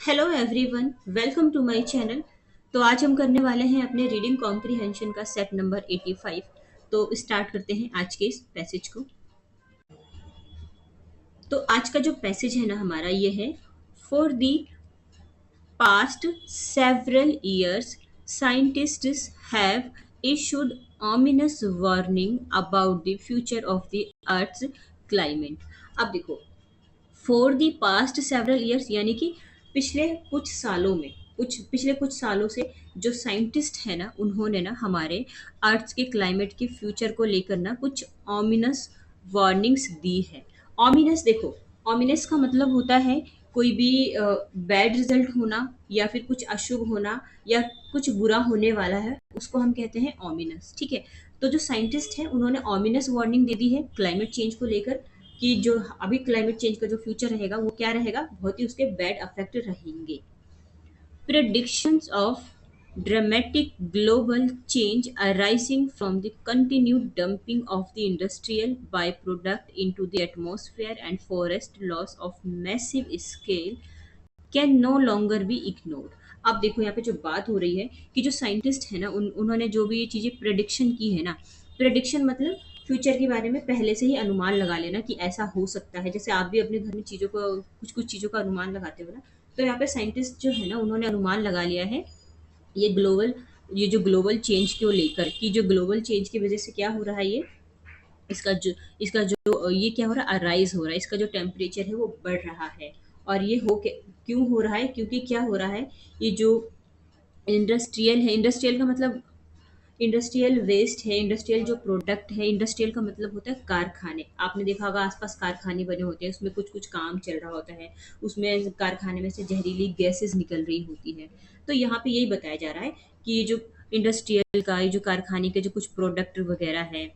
Hello everyone, welcome to my channel. तो आज हम करने वाले हैं अपने रीडिंग कॉम्प्रिहेंशन का सेट नंबर 85। तो स्टार्ट करते हैं आज के इस पैसेज को। तो आज का जो पैसेज है ना हमारा ये है। For the past several years, scientists have issued ominous warning about the future of the Earth's climate। अब देखो, for the past several years यानी कि पिछले कुछ सालों से जो साइंटिस्ट है ना उन्होंने ना हमारे अर्थ के क्लाइमेट के फ्यूचर को लेकर ना कुछ ऑमिनस वार्निंग्स दी है। ऑमिनस देखो, ऑमिनस का मतलब होता है कोई भी बैड रिजल्ट होना या फिर कुछ अशुभ होना या कुछ बुरा होने वाला है, उसको हम कहते हैं ऑमिनस। ठीक है। तो जो साइंटिस्ट है उन्होंने ऑमिनस वार्निंग दे दी है क्लाइमेट चेंज को लेकर कि जो अभी क्लाइमेट चेंज का जो फ्यूचर रहेगा वो क्या रहेगा, बहुत ही उसके बैड इफेक्ट रहेंगे। Predictions of dramatic global change arising from the continued dumping of the industrial byproduct into the atmosphere and forest loss of massive scale can no longer be ignored. अब देखो यहाँ पे जो बात हो रही है कि जो साइंटिस्ट है ना उन्होंने जो भी ये चीजें प्रेडिक्शन की है ना, प्रेडिक्शन मतलब फ्यूचर के बारे में पहले से ही अनुमान लगा लेना कि ऐसा हो सकता है। जैसे आप भी अपने घर में चीजों को कुछ कुछ चीजों का अनुमान लगाते हो ना, तो यहाँ पे साइंटिस्ट जो है ना उन्होंने अनुमान लगा लिया है ये ग्लोबल ये जो ग्लोबल चेंज को लेकर कि जो ग्लोबल चेंज की वजह से क्या हो रहा है, ये इसका जो इसका जो ये क्या हो रहा है, अराइज हो रहा है, इसका जो टेम्परेचर है वो बढ़ रहा है। और ये क्यों हो रहा है, क्योंकि क्या हो रहा है, ये जो इंडस्ट्रियल है, इंडस्ट्रियल का मतलब इंडस्ट्रियल वेस्ट है, इंडस्ट्रियल जो प्रोडक्ट है, इंडस्ट्रियल का मतलब होता है कारखाने। आपने देखा होगा आसपास कारखाने बने होते हैं, उसमें कुछ कुछ काम चल रहा होता है, उसमें कारखाने में से जहरीली गैसेस निकल रही होती है। तो यहाँ पे यही बताया जा रहा है कि ये जो इंडस्ट्रियल का, ये जो कारखाने के जो कुछ प्रोडक्ट वगैरह है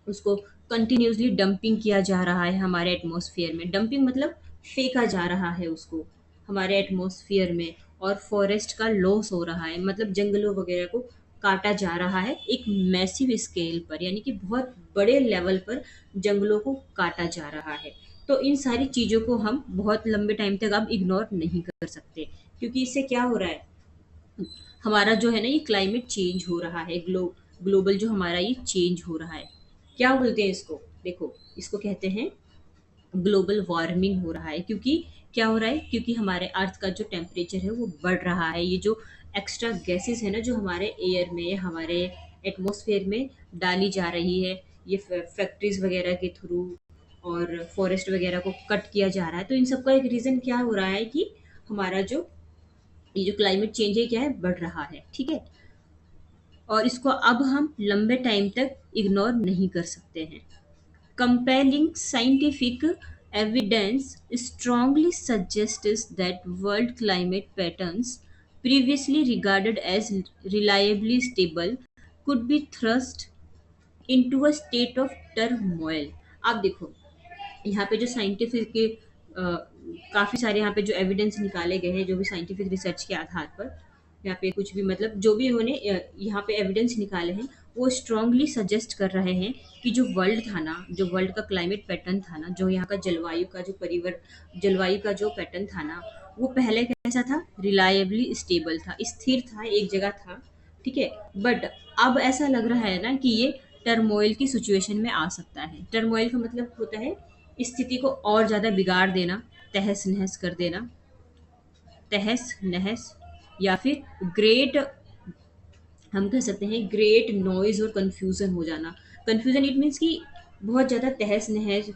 उसको कंटिन्यूसली डंपिंग किया जा रहा है हमारे एटमॉस्फेयर में। डंपिंग मतलब फेंका जा रहा है उसको हमारे एटमॉस्फेयर में। और फॉरेस्ट का लॉस हो रहा है, मतलब जंगलों वगैरह को काटा जा रहा है एक मैसिव स्केल पर, यानी कि बहुत बड़े लेवल पर जंगलों को काटा जा रहा है। तो इन सारी चीज़ों को हम बहुत लंबे टाइम तक अब इग्नोर नहीं कर सकते, क्योंकि इससे क्या हो रहा है, हमारा जो है ना ये क्लाइमेट चेंज हो रहा है। ग्लोबल जो हमारा ये चेंज हो रहा है, क्या बोलते हैं इसको, देखो इसको कहते हैं ग्लोबल वार्मिंग हो रहा है। क्योंकि क्या हो रहा है, क्योंकि हमारे अर्थ का जो टेम्परेचर है वो बढ़ रहा है। ये जो एक्स्ट्रा गैसेस है ना जो हमारे एयर में, हमारे एटमॉस्फेयर में डाली जा रही है, ये फैक्ट्रीज वगैरह के थ्रू और फॉरेस्ट वगैरह को कट किया जा रहा है। तो इन सबका एक रीज़न क्या हो रहा है कि हमारा जो ये जो क्लाइमेट चेंज है क्या है, बढ़ रहा है। ठीक है। और इसको अब हम लंबे टाइम तक इग्नोर नहीं कर सकते हैं। Compelling scientific evidence strongly suggests that world climate patterns, previously regarded as reliably stable, could be thrust into a state of turmoil। आप देखो यहाँ पे जो साइंटिफिक के काफ़ी सारे यहाँ पे जो एविडेंस निकाले गए हैं, जो भी साइंटिफिक रिसर्च के आधार पर यहाँ पे कुछ भी मतलब जो भी उन्होंने यहाँ पे एविडेंस निकाले हैं वो स्ट्रांगली सजेस्ट कर रहे हैं कि जो वर्ल्ड था ना, जो वर्ल्ड का क्लाइमेट पैटर्न था ना, जो यहाँ का जलवायु का जो पैटर्न था ना, वो पहले कैसा था, रिलायबली स्टेबल था, स्थिर था, एक जगह था। ठीक है। बट अब ऐसा लग रहा है ना कि ये टर्मोइल की सिचुएशन में आ सकता है। टर्मोइल का मतलब होता है स्थिति को और ज़्यादा बिगाड़ देना, तहस नहस कर देना, तहस नहस, या फिर ग्रेट, हम कह सकते हैं ग्रेट नॉइज और कंफ्यूजन हो जाना। कंफ्यूजन इट मीन्स कि बहुत ज़्यादा तहस नहस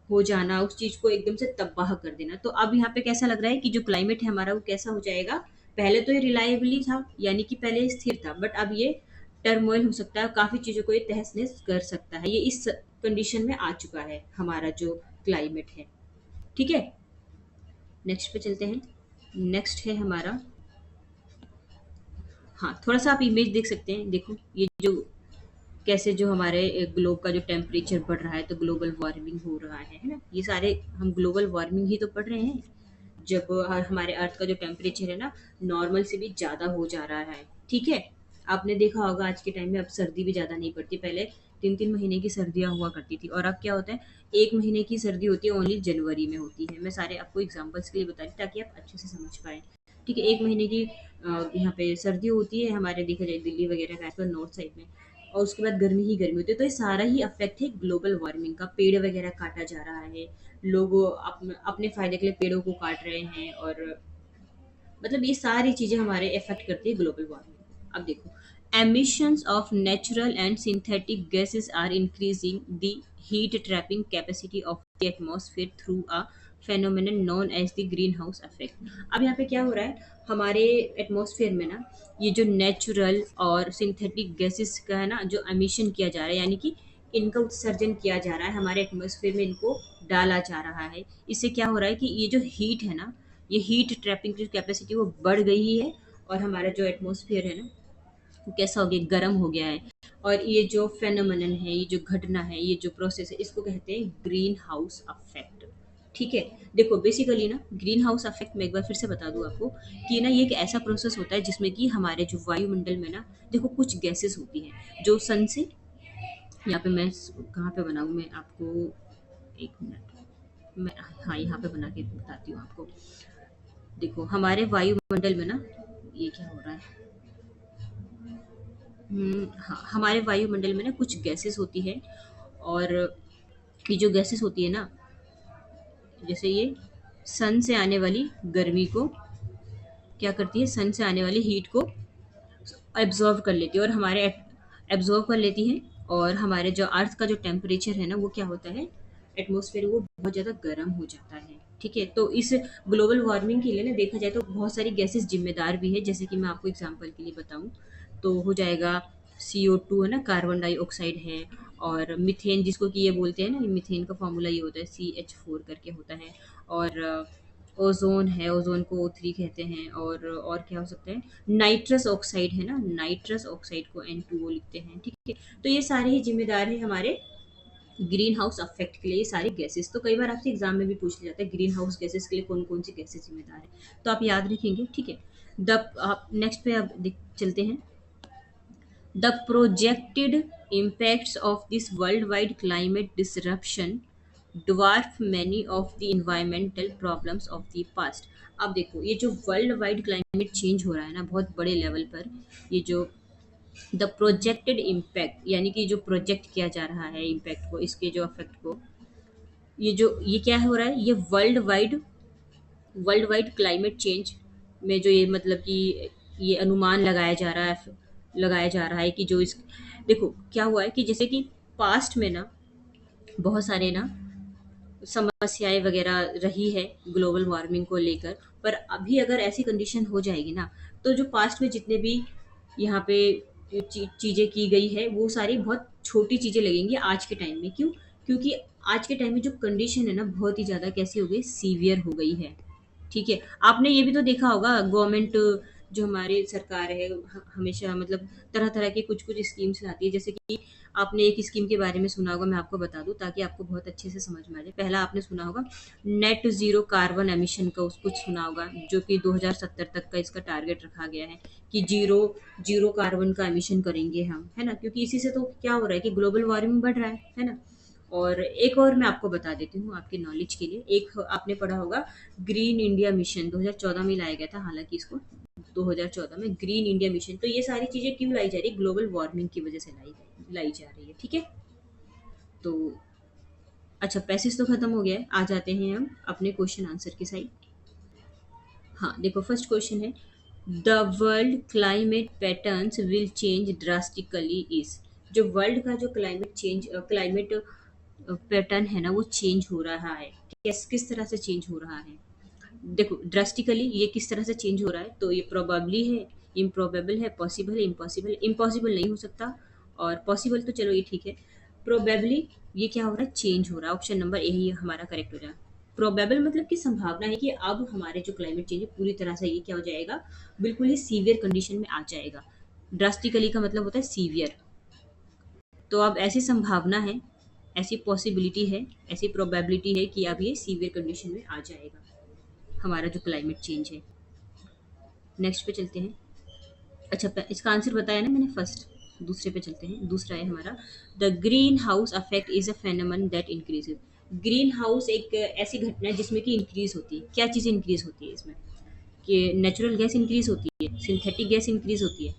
हो जाना, उस चीज़ को एकदम से तबाह कर देना। तो अब यहाँ पे कैसा लग रहा है कि जो क्लाइमेट है हमारा वो कैसा हो जाएगा, पहले तो ये रिलायबली था, यानी कि पहले स्थिर था, बट अब ये टर्मोइल हो सकता है, काफ़ी चीज़ों को ये तहस नहस कर सकता है। ये इस कंडीशन में आ चुका है हमारा जो क्लाइमेट है। ठीक है। नेक्स्ट पे चलते हैं। नेक्स्ट है हमारा, हाँ थोड़ा सा आप इमेज देख सकते हैं। देखो ये जो कैसे जो हमारे ग्लोब का जो टेम्परेचर बढ़ रहा है, तो ग्लोबल वार्मिंग हो रहा है ना, ये सारे हम ग्लोबल वार्मिंग ही तो पढ़ रहे हैं। जब हमारे अर्थ का जो टेम्परेचर है ना नॉर्मल से भी ज़्यादा हो जा रहा है। ठीक है। आपने देखा होगा आज के टाइम में अब सर्दी भी ज़्यादा नहीं पड़ती। पहले 3-3 महीने की सर्दियाँ हुआ करती थी, और अब क्या होता है, 1 महीने की सर्दी होती है, ओनली जनवरी में होती है। मैं सारे आपको एग्ज़ाम्पल्स के लिए बता रही हूँ ताकि आप अच्छे से समझ पाएँ। ठीक है, 1 महीने की यहाँ पे सर्दी होती है हमारे, देखा जाए दिल्ली वगैरह खासकर नॉर्थ साइड में, और उसके बाद गर्मी ही गर्मी होती है। तो ये सारा ही इफ़ेक्ट है ग्लोबल वार्मिंग का। पेड़ वगैरह काटा जा रहा है, लोग अपने फ़ायदे के लिए पेड़ों को काट रहे हैं, और मतलब ये सारी चीज़ें हमारे इफ़ेक्ट करती है ग्लोबल वार्मिंग को। अब देखो, emissions of natural and synthetic gases are increasing the heat trapping capacity of the atmosphere through a phenomenon known as the greenhouse effect. अब यहाँ पे क्या हो रहा है, हमारे एटमॉस्फेयर में ना ये जो नेचुरल और सिंथेटिक गैसेस का है ना, जो एमिशन किया जा रहा है, यानी कि इनका उत्सर्जन किया जा रहा है हमारे एटमॉस्फेयर में, इनको डाला जा रहा है। इससे क्या हो रहा है कि ये जो हीट है ना, ये हीट ट्रैपिंग की कैपेसिटी वो बढ़ गई है, और हमारा जो एटमॉस्फेयर है ना, वो कैसा हो गया, गर्म हो गया है। और ये जो फेनोमेनन है, ये जो घटना है, ये जो प्रोसेस है, इसको कहते हैं ग्रीन हाउस इफेक्ट। ठीक है, देखो बेसिकली ना ग्रीन हाउस इफेक्ट में एक बार फिर से बता दूं आपको कि ना ये एक ऐसा प्रोसेस होता है जिसमें कि हमारे जो वायुमंडल में ना, देखो कुछ गैसेस होती हैं जो सन से, यहाँ पे मैं कहाँ पे बनाऊँ मैं आपको, एक मिनट, मैं हाँ यहाँ पे बना के बताती हूँ आपको। देखो हमारे वायुमंडल में ना, ये क्या हो रहा है, हाँ, हमारे वायुमंडल में ना कुछ गैसेस होती है, और ये जो गैसेस होती है ना, जैसे ये सन से आने वाली गर्मी को क्या करती है, सन से आने वाली हीट को एब्जॉर्व कर लेती है, और हमारे एब्जॉर्व कर लेती है, और हमारे जो अर्थ का जो टेम्परेचर है ना, वो क्या होता है, एटमॉस्फेयर वो बहुत ज़्यादा गर्म हो जाता है। ठीक है, तो इस ग्लोबल वार्मिंग के लिए ना देखा जाए तो बहुत सारी गैसेस जिम्मेदार भी है, जैसे कि मैं आपको एग्जांपल के लिए बताऊं तो हो जाएगा CO2 है ना, कार्बन डाइऑक्साइड है, और मीथेन जिसको कि ये बोलते हैं ना, मीथेन का फॉर्मूला ये होता है CH4 करके होता है, और ओज़ोन है, ओज़ोन को O3 कहते हैं, और क्या हो सकता है, नाइट्रस ऑक्साइड है ना, नाइट्रस ऑक्साइड को N2O लिखते हैं। ठीक है, तो ये सारे ही जिम्मेदार हैं हमारे ग्रीन हाउस इफेक्ट के लिए, ये सारी गैसेस। तो कई बार आपसे एग्जाम में भी पूछ लिया जाता है ग्रीन हाउस गैसेस के लिए कौन कौन सी गैसेस जिम्मेदार है, तो आप याद रखेंगे। ठीक है, द आप नेक्स्ट पे अब चलते हैं। The projected impacts of this worldwide climate disruption dwarf many of the environmental problems of the past। अब देखो ये जो वर्ल्ड वाइड क्लाइमेट चेंज हो रहा है ना बहुत बड़े लेवल पर, ये जो द प्रोजेक्टेड इम्पैक्ट, यानी कि जो प्रोजेक्ट किया जा रहा है इम्पैक्ट को, इसके जो इफेक्ट को, ये क्या हो रहा है, ये वर्ल्ड वाइड क्लाइमेट चेंज में जो ये मतलब कि ये अनुमान लगाया जा रहा है कि जो इस, देखो क्या हुआ है कि जैसे कि पास्ट में ना बहुत सारे ना समस्याएं वगैरह रही है ग्लोबल वार्मिंग को लेकर, पर अभी अगर ऐसी कंडीशन हो जाएगी ना, तो जो पास्ट में जितने भी यहाँ पे चीज़ें की गई है वो सारी बहुत छोटी चीज़ें लगेंगी आज के टाइम में। क्यों? क्योंकि आज के टाइम में जो कंडीशन है ना बहुत ही ज़्यादा कैसी हो गई, सीवियर हो गई है। ठीक है, आपने ये भी तो देखा होगा गवर्नमेंट, जो हमारी सरकार है हमेशा मतलब तरह तरह की कुछ कुछ स्कीम्स लाती है, जैसे कि आपने एक स्कीम के बारे में सुना होगा, मैं आपको बता दूं ताकि आपको बहुत अच्छे से समझ में आ जाए। पहला आपने सुना होगा नेट ज़ीरो कार्बन एमिशन का, उस कुछ सुना होगा, जो कि 2070 तक का इसका टारगेट रखा गया है कि जीरो जीरो कार्बन का एमिशन करेंगे हम, है ना, क्योंकि इसी से तो क्या हो रहा है कि ग्लोबल वार्मिंग बढ़ रहा है ना। और एक और मैं आपको बता देती हूँ आपके नॉलेज के लिए, एक आपने पढ़ा होगा ग्रीन इंडिया मिशन 2014 में लाया गया था, हालांकि इसको 2014 में ग्रीन इंडिया मिशन। तो ये सारी चीज़ें क्यों लाई जा रही है, ग्लोबल वार्मिंग की वजह से लाई जा रही है। ठीक है, तो अच्छा पैसेज तो खत्म हो गया है, आ जाते हैं हम अपने क्वेश्चन आंसर की साइड। हाँ देखो, फर्स्ट क्वेश्चन है the world climate patterns will change drastically is. जो वर्ल्ड का जो क्लाइमेट पैटर्न है ना वो चेंज हो रहा है, किस तरह से चेंज हो रहा है। देखो ड्रास्टिकली ये किस तरह से चेंज हो रहा है, तो ये प्रोबेबली है, इम्प्रोबेबल है, पॉसिबल है, इम्पॉसिबल। इम्पॉसिबल नहीं हो सकता, और पॉसिबल तो चलो ये ठीक है। प्रोबेबली ये क्या हो रहा है, चेंज हो रहा है। ऑप्शन नंबर ए ही हमारा करेक्ट हो जाएगा। प्रोबेबल मतलब कि संभावना है कि अब हमारे जो क्लाइमेट चेंज है पूरी तरह से ये क्या हो जाएगा, बिल्कुल ही सीवियर कंडीशन में आ जाएगा। ड्रास्टिकली का मतलब होता है सीवियर। तो अब ऐसी संभावना है, ऐसी पॉसिबिलिटी है, ऐसी प्रोबेबिलिटी है कि अब ये सीवियर कंडीशन में आ जाएगा हमारा जो क्लाइमेट चेंज है। नेक्स्ट पे चलते हैं। अच्छा इसका आंसर बताया ना मैंने फर्स्ट। दूसरे पे चलते हैं। दूसरा है हमारा, the green house affect is a फेनोमेन that increases. Green house एक ऐसी घटना है जिसमें कि इंक्रीज होती है। क्या चीज़ इंक्रीज होती है इसमें? कि नेचुरल गैस इंक्रीज होती है, सिंथेटिक गैस इंक्रीज होती है,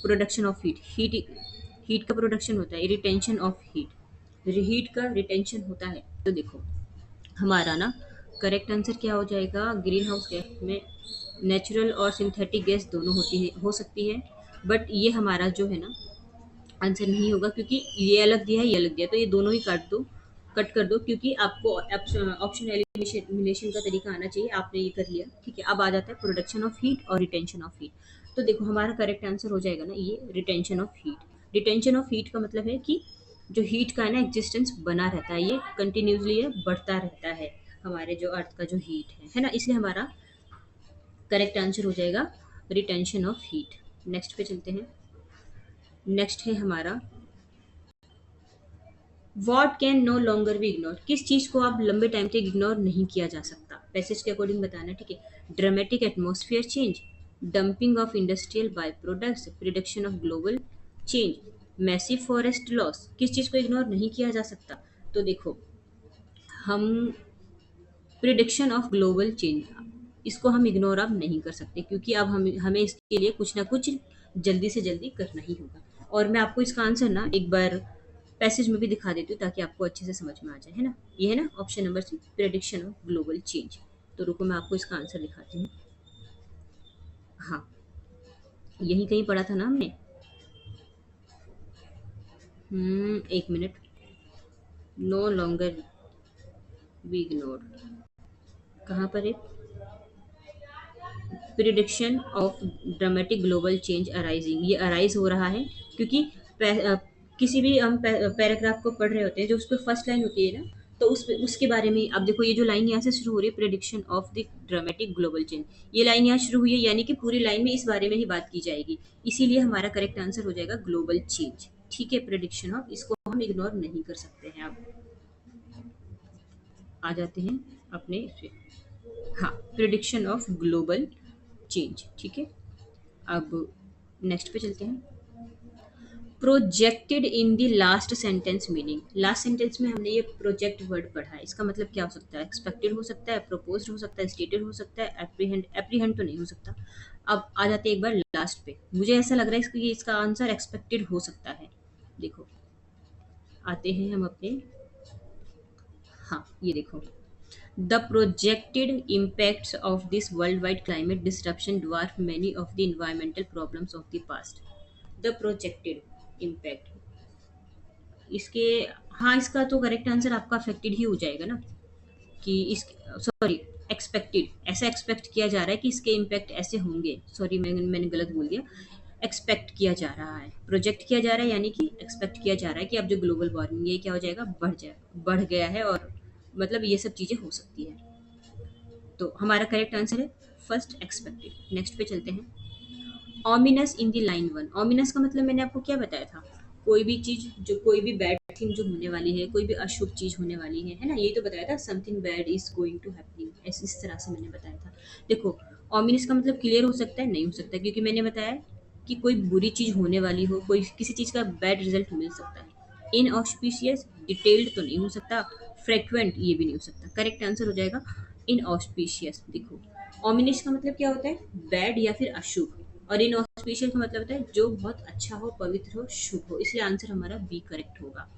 प्रोडक्शन ऑफ हीट हीट का प्रोडक्शन होता है, रिटेंशन ऑफ हीट का रिटेंशन होता है। तो देखो हमारा ना करेक्ट आंसर क्या हो जाएगा? ग्रीन हाउस गैस में नेचुरल और सिंथेटिक गैस दोनों होती है, हो सकती है, बट ये हमारा जो है ना आंसर नहीं होगा, क्योंकि ये अलग दिया है, ये अलग दिया है, तो ये दोनों ही काट दो, कट कर दो, क्योंकि आपको ऑप्शन एलिमिनेशन का तरीका आना चाहिए। आपने ये कर लिया, ठीक है। अब आ जाता है प्रोडक्शन ऑफ हीट और रिटेंशन ऑफ हीट। तो देखो हमारा करेक्ट आंसर हो जाएगा ना ये retention of heat. Retention of heat का मतलब है कि जो हीट का है ना एग्जिस्टेंस बना रहता है, ये कंटिन्यूसली बढ़ता रहता है, हमारे जो अर्थ का जो हीट है ना, इसलिए हमारा करेक्ट आंसर हो जाएगा रिटेंशन ऑफ हीट। नेक्स्ट पे चलते हैं। नेक्स्ट है हमारा, what can no longer be ignore. किस चीज को अब लंबे टाइम तक इग्नोर नहीं किया जा सकता? पैसेज के अकॉर्डिंग बताना, ठीक है। Dramatic atmosphere change, dumping of industrial byproducts, prediction of global change, massive forest loss. किस चीज को इग्नोर नहीं किया जा सकता? तो देखो हम प्रिडिक्शन ऑफ ग्लोबल चेंज, इसको हम इग्नोर अब नहीं कर सकते, क्योंकि अब हमें इसके लिए कुछ ना कुछ जल्दी से जल्दी करना ही होगा। और मैं आपको इसका आंसर ना एक बार पैसेज में भी दिखा देती हूँ, ताकि आपको अच्छे से समझ में आ जाए, है ना। ये है ना option number C, prediction of global change. तो रुको मैं आपको इसका आंसर दिखाती हूँ। हाँ, यही कहीं पढ़ा था ना हमने। एक मिनट। नो लॉन्गर बी इग्नोर्ड, कहाँ पर है? Prediction of dramatic global change arising, ये अराइज हो रहा है क्योंकि किसी भी हम पैराग्राफ को पढ़ रहे होते हैं, जो उसको फर्स्ट लाइन होती है ना, तो उसके बारे में अब देखो, ये जो लाइन यहाँ से शुरू हो रही है, prediction of the dramatic global change, ये लाइन यहाँ शुरू हुई है, यानी कि पूरी लाइन में इस बारे में ही बात की जाएगी। इसीलिए हमारा करेक्ट आंसर हो जाएगा ग्लोबल चेंज, ठीक है। प्रिडिक्शन ऑफ, इसको हम इग्नोर नहीं कर सकते हैं। अब आ जाते हैं अपने हाँ, प्रिडिक्शन ऑफ ग्लोबल चेंज, ठीक है। अब नेक्स्ट पे चलते हैं। Projected in the last sentence meaning. Last sentence में हमने ये प्रोजेक्ट वर्ड पढ़ा है, इसका मतलब क्या हो सकता है? एक्सपेक्टेड हो सकता है, प्रपोज्ड हो सकता है, स्टेटेड हो सकता है, एप्रीहेंड, एप्रीहेंड तो नहीं हो सकता। अब आ जाते हैं एक बार लास्ट पे। मुझे ऐसा लग रहा है कि इसका आंसर एक्सपेक्टेड हो सकता है। देखो आते हैं हम अपने, हाँ ये देखो, the projected impacts of this worldwide climate disruption dwarf many of the environmental problems of the past. The projected impact, इसके, हाँ इसका तो करेक्ट आंसर आपका अफेक्टेड ही हो जाएगा ना, कि इस, सॉरी, एक्सपेक्टेड, ऐसा एक्सपेक्ट किया जा रहा है कि इसके इम्पैक्ट ऐसे होंगे। सॉरी मैंने गलत बोल दिया। एक्सपेक्ट किया जा रहा है, प्रोजेक्ट किया जा रहा है, यानी कि एक्सपेक्ट किया जा रहा है कि अब जो ग्लोबल वार्मिंग है क्या हो जाएगा, बढ़ गया है, और मतलब ये सब चीज़ें हो सकती है। तो हमारा करेक्ट आंसर है फर्स्ट, एक्सपेक्टेड। नेक्स्ट पे चलते हैं। Ominous in the line one. Ominous का मतलब मैंने आपको क्या बताया था? कोई भी चीज, जो कोई भी बैड थिंग जो होने वाली है, कोई भी अशुभ चीज होने वाली है ना, यही तो बताया था, something bad is going to happening, इस तरह से मैंने बताया था। देखो ऑमिनस का मतलब क्लियर हो सकता है, नहीं हो सकता, क्योंकि मैंने बताया कि कोई बुरी चीज होने वाली हो, कोई किसी चीज का बैड रिजल्ट मिल सकता है। इनऑस्पिशियस, डिटेल्ड तो नहीं हो सकता, फ्रिक्वेंट ये भी नहीं हो सकता। करेक्ट आंसर हो जाएगा इनऑस्पिशियस। देखो ऑमिनिश का मतलब क्या होता है? बैड या फिर अशुभ, और इनऑस्पिशियस का मतलब होता है जो बहुत अच्छा हो, पवित्र हो, शुभ हो, इसलिए आंसर हमारा बी करेक्ट होगा।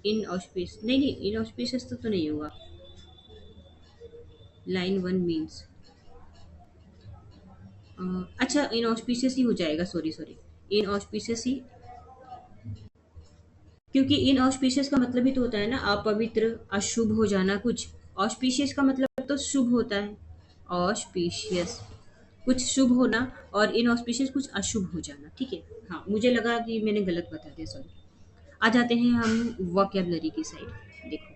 इनऑस्पिशियस नहीं, नहीं इनऑस्पिशियस तो नहीं होगा। लाइन वन मीन्स, अच्छा इनऑस्पिशियस ही हो जाएगा, सॉरी सॉरी, इनऑस्पिशियस ही, क्योंकि इनऑस्पिशियस का मतलब ही तो होता है ना अपवित्र, अशुभ हो जाना कुछ। ऑस्पिशियस का मतलब तो शुभ होता है। ऑस्पिशियस कुछ शुभ होना, और इनऑस्पिशियस कुछ अशुभ हो जाना, ठीक है। हाँ मुझे लगा कि मैंने गलत बता दिया, सॉरी। आ जाते हैं हम वोकेबलरी की साइड। देखो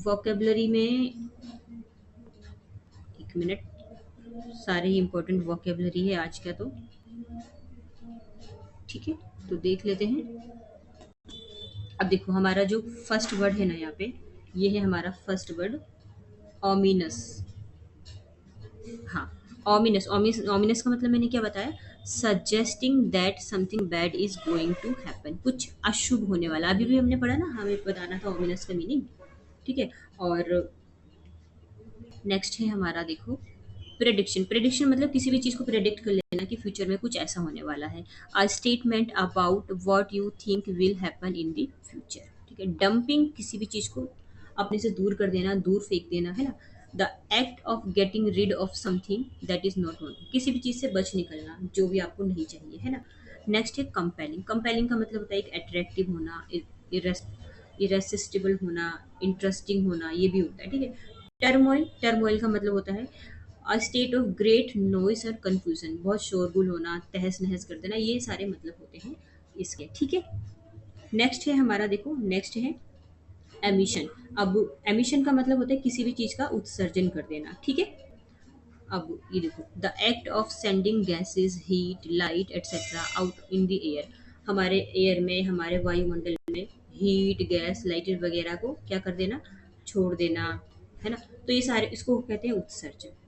वोकेबलरी में, एक मिनट, सारे ही इंपॉर्टेंट वोकेबलरी है आज का, तो ठीक है, तो देख लेते हैं। अब देखो हमारा जो फर्स्ट वर्ड है ना यहाँ पे, ये है हमारा फर्स्ट वर्ड, ऑमिनस। हाँ, ऑमिनस का मतलब मैंने क्या बताया? Suggesting that something bad is going to happen, कुछ अशुभ होने वाला। अभी भी हमने पढ़ा ना, हमें बताना था ऑमिनस का मीनिंग। ठीक है। और नेक्स्ट है हमारा, देखो, प्रेडिक्शन। प्रेडिक्शन मतलब किसी भी चीज़ को प्रेडिक्ट कर लेना कि फ्यूचर में कुछ ऐसा होने वाला है। A statement about what you think will happen in the future. ठीक है। डंपिंग, किसी भी चीज़ को अपने से दूर कर देना, दूर फेंक देना, है ना। The act of getting rid of something that is not wanted, किसी भी चीज़ से बच निकलना जो भी आपको नहीं चाहिए, है ना। नेक्स्ट है कंपेलिंग। कंपेलिंग का मतलब होता है एक अट्रैक्टिव होना, इरेसिस्टिबल होना, इंटरेस्टिंग होना, ये भी होता है। ठीक है। टर्मोइल, टर्मोइल का मतलब होता है a state of great noise और कंफ्यूजन, बहुत शोरगुल होना, तहस नहस कर देना, ये सारे मतलब होते हैं इसके। ठीक है। नेक्स्ट है हमारा, देखो, नेक्स्ट है एमिशन। अब एमिशन का मतलब होता है किसी भी चीज का उत्सर्जन कर देना। ठीक है। अब ये देखो, the act of sending gases, heat, light etcetera out in the air, हमारे एयर में, हमारे वायुमंडल में हीट, गैस, लाइट वगैरह को क्या कर देना, छोड़ देना, है ना। तो ये सारे, इसको कहते हैं उत्सर्जन।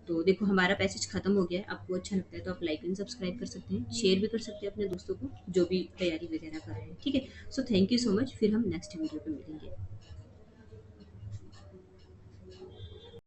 तो देखो, हमारा पैसेज खत्म हो गया है। आपको अच्छा लगता है तो आप लाइक एंड सब्सक्राइब कर सकते हैं, शेयर भी कर सकते हैं अपने दोस्तों को जो भी तैयारी वगैरह कर रहे हैं। ठीक है। So thank you so much, फिर हम नेक्स्ट वीडियो पे मिलेंगे।